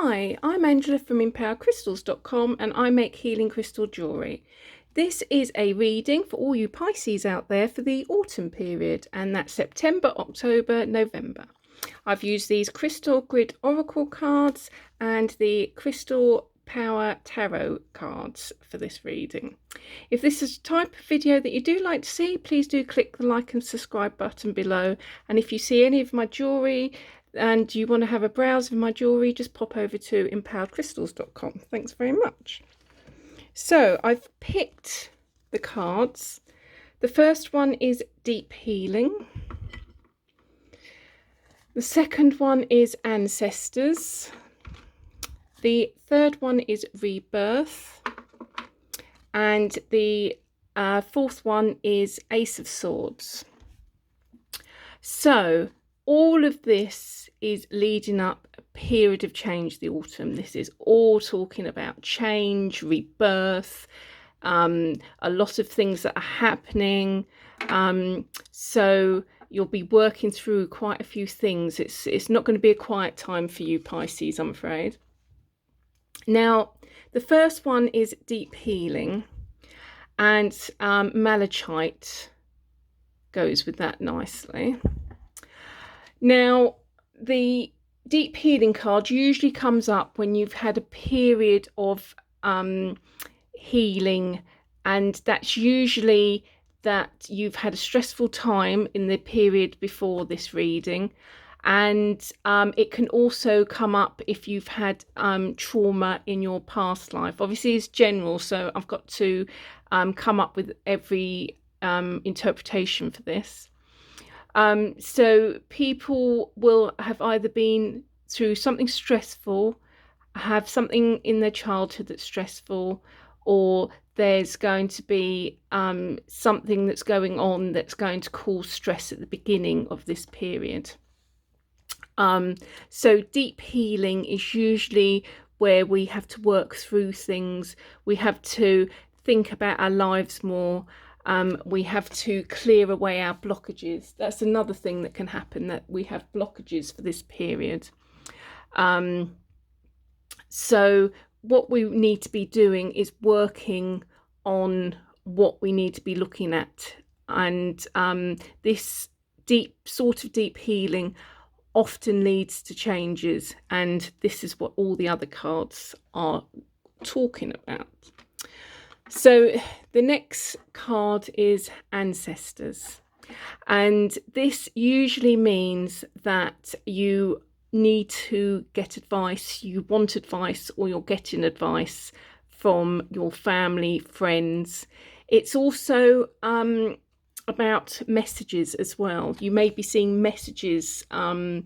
Hi, I'm Angela from empowercrystals.com and I make healing crystal jewellery. This is a reading for all you Pisces out there for the autumn period, and that's September, October, November. I've used these crystal grid oracle cards and the crystal power tarot cards for this reading. If this is a type of video that you do like to see, please do click the like and subscribe button below. And if you see any of my jewellery and you want to have a browse of my jewellery, just pop over to empoweredcrystals.com. Thanks very much. So I've picked the cards. The first one is Deep Healing. The second one is Ancestors. The third one is Rebirth. And the fourth one is Ace of Swords. So all of this is leading up a period of change, the autumn. This is all talking about change, rebirth, a lot of things that are happening. So you'll be working through quite a few things. It's not going to be a quiet time for you, Pisces, I'm afraid. Now, the first one is Deep Healing, and Malachite goes with that nicely. Now, the Deep Healing card usually comes up when you've had a period of healing, and that's usually that you've had a stressful time in the period before this reading. And it can also come up if you've had trauma in your past life. Obviously it's general, so I've got to come up with every interpretation for this. So people will have either been through something stressful, have something in their childhood that's stressful, or there's going to be something that's going on that's going to cause stress at the beginning of this period. So deep healing is usually where we have to work through things. We have to think about our lives more. We have to clear away our blockages. That's another thing that can happen, that we have blockages for this period. So what we need to be doing is working on what we need to be looking at. And this sort of deep healing often leads to changes, and this is what all the other cards are talking about. So the next card is Ancestors, and this usually means that you need to get advice, you want advice, or you're getting advice from your family, friends. It's also about messages as well. You may be seeing messages and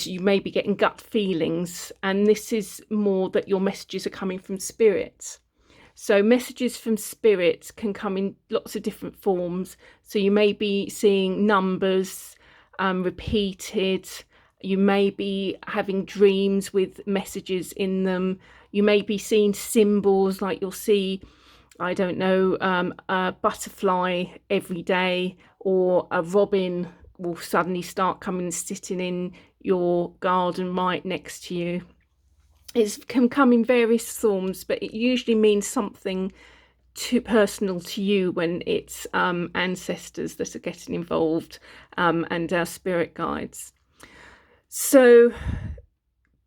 you may be getting gut feelings, and this is more that your messages are coming from spirit. So messages from spirit can come in lots of different forms. So you may be seeing numbers repeated. You may be having dreams with messages in them. You may be seeing symbols, like you'll see, I don't know, a butterfly every day, or a robin will suddenly start coming and sitting in your garden right next to you. It can come in various forms, but it usually means something too personal to you when it's ancestors that are getting involved, and our spirit guides. So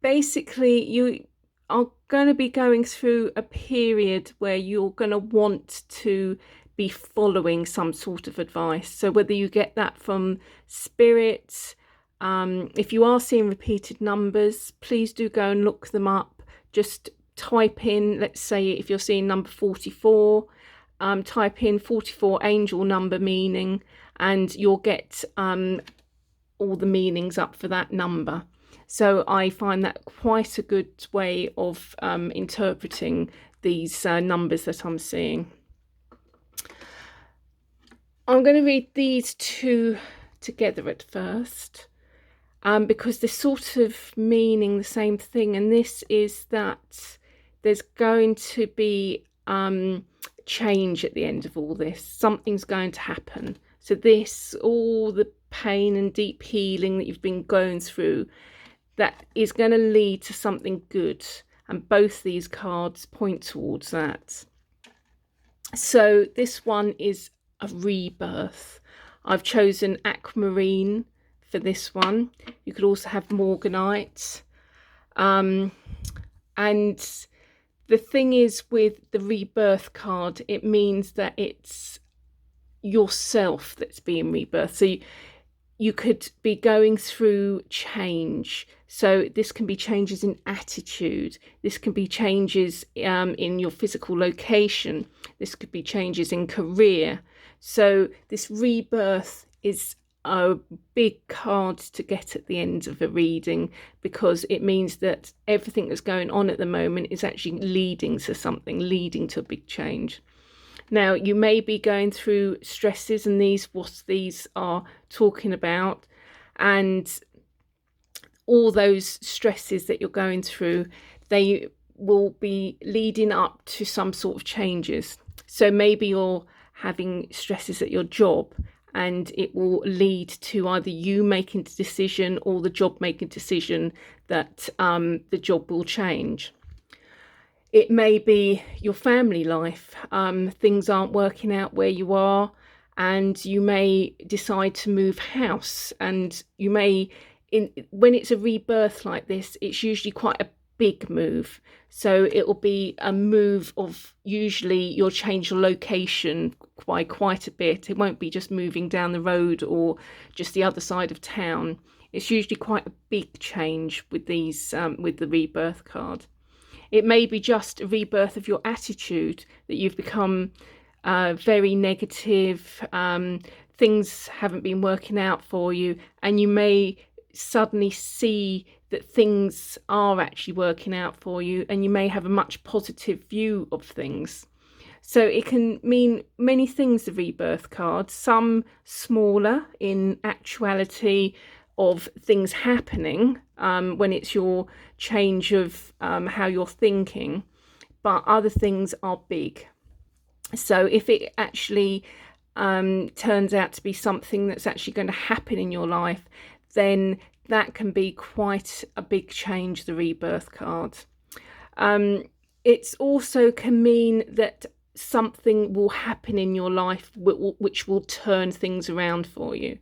basically you are going to be going through a period where you're going to want to be following some sort of advice. So whether you get that from spirit, if you are seeing repeated numbers, please do go and look them up. Just type in, let's say if you're seeing number 44, type in 44 angel number meaning, and you'll get all the meanings up for that number. So I find that quite a good way of interpreting these numbers that I'm seeing. I'm going to read these two together at first, because they're sort of meaning the same thing. And this is that there's going to be change at the end of all this. Something's going to happen. So this, all the pain and deep healing that you've been going through, that is going to lead to something good. And both these cards point towards that. So this one is a rebirth. I've chosen aquamarine for this one. You could also have morganite. And the thing is, with the rebirth card, it means that it's yourself that's being rebirthed. So you could be going through change. So this can be changes in attitude. This can be changes in your physical location. This could be changes in career. So this rebirth is a big card to get at the end of a reading, because it means that everything that's going on at the moment is actually leading to something, leading to a big change. Now, you may be going through stresses, and what these are talking about, and all those stresses that you're going through, they will be leading up to some sort of changes. So maybe you're having stresses at your job, and it will lead to either you making a decision or the job making a decision that the job will change. It may be your family life. Things aren't working out where you are, and you may decide to move house. And you may, when it's a rebirth like this, it's usually quite a big move. So it will be a move of, usually you'll change your location by quite a bit. It won't be just moving down the road or just the other side of town. It's usually quite a big change with these, with the rebirth card. It may be just a rebirth of your attitude, that you've become very negative. Things haven't been working out for you, and you may suddenly see that things are actually working out for you, and you may have a much positive view of things. So it can mean many things, the rebirth card, some smaller in actuality of things happening when it's your change of how you're thinking, but other things are big. So if it actually turns out to be something that's actually going to happen in your life, then that can be quite a big change, the rebirth card. It also can mean that something will happen in your life which will turn things around for you.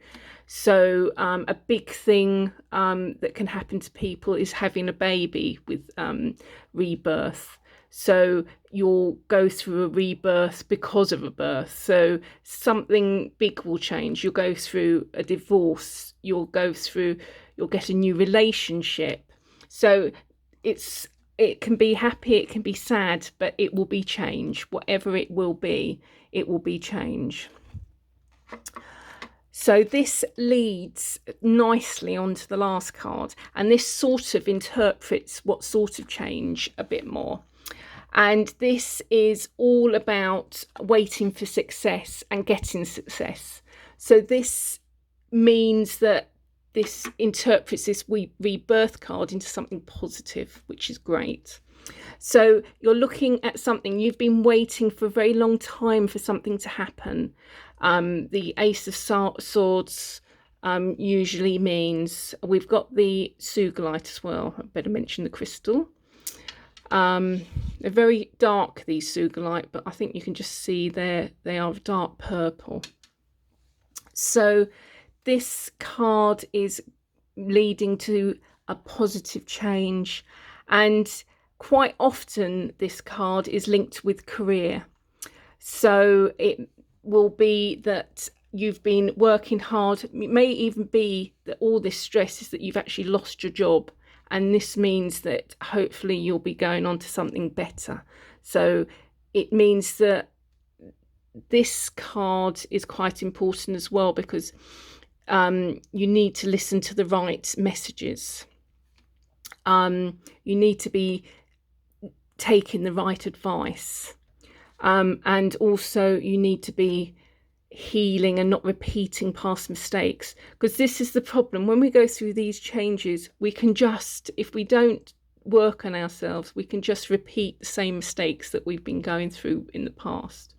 So a big thing that can happen to people is having a baby with rebirth. So you'll go through a rebirth because of a birth. So something big will change. You'll go through a divorce. You'll get a new relationship. So it can be happy, it can be sad, but it will be change. Whatever it will be change. So this leads nicely onto the last card, and this sort of interprets what sort of change a bit more. And this is all about waiting for success and getting success. So this means that this interprets this rebirth card into something positive, which is great. So you're looking at something, you've been waiting for a very long time for something to happen. The Ace of Swords usually means, we've got the sugilite as well. I better mention the crystal. They're very dark, these sugilite, but I think you can just see they are dark purple. So this card is leading to a positive change, and quite often this card is linked with career. So it will be that you've been working hard. It may even be that all this stress is that you've actually lost your job, and this means that hopefully you'll be going on to something better. So it means that this card is quite important as well, because you need to listen to the right messages. You need to be taking the right advice, and also you need to be healing and not repeating past mistakes, because this is the problem. When we go through these changes, we can just, if we don't work on ourselves, we can just repeat the same mistakes that we've been going through in the past.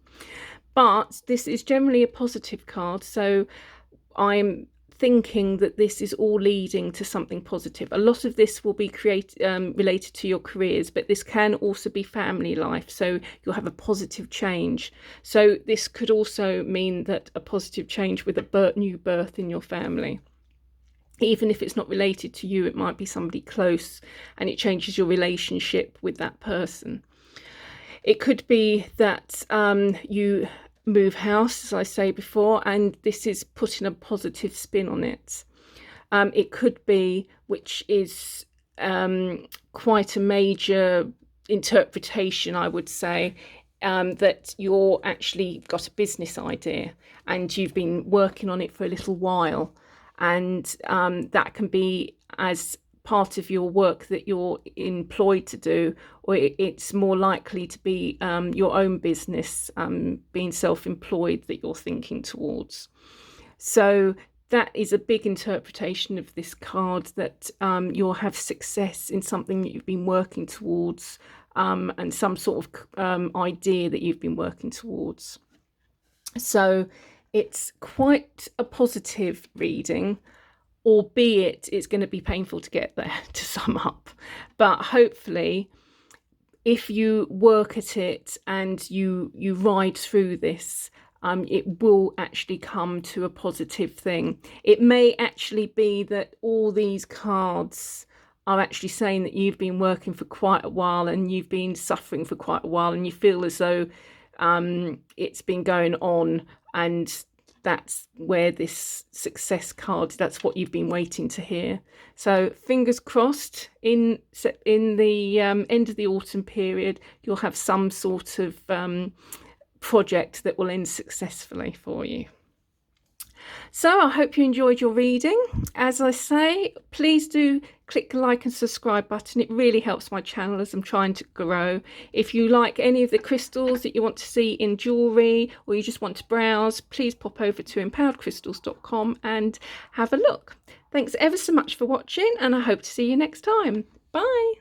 But this is generally a positive card, so I'm thinking that this is all leading to something positive. A lot of this will be related to your careers, but this can also be family life, so you'll have a positive change. So this could also mean that a positive change with a new birth in your family. Even if it's not related to you, it might be somebody close, and it changes your relationship with that person. It could be that you move house, as I say before, and this is putting a positive spin on it. It could be, which is quite a major interpretation, I would say, that you're actually got a business idea and you've been working on it for a little while, and that can be as part of your work that you're employed to do, or it's more likely to be your own business, being self-employed, that you're thinking towards. So that is a big interpretation of this card, that you'll have success in something that you've been working towards, and some sort of idea that you've been working towards. So it's quite a positive reading, albeit it's going to be painful to get there, to sum up. But hopefully, if you work at it and you ride through this, it will actually come to a positive thing. It may actually be that all these cards are actually saying that you've been working for quite a while and you've been suffering for quite a while, and you feel as though it's been going on, and that's where this success card, that's what you've been waiting to hear. So fingers crossed, in the end of the autumn period, you'll have some sort of project that will end successfully for you. So I hope you enjoyed your reading. As I say, please do click the like and subscribe button. It really helps my channel as I'm trying to grow. If you like any of the crystals that you want to see in jewellery, or you just want to browse, please pop over to empoweredcrystals.com and have a look. Thanks ever so much for watching, and I hope to see you next time. Bye.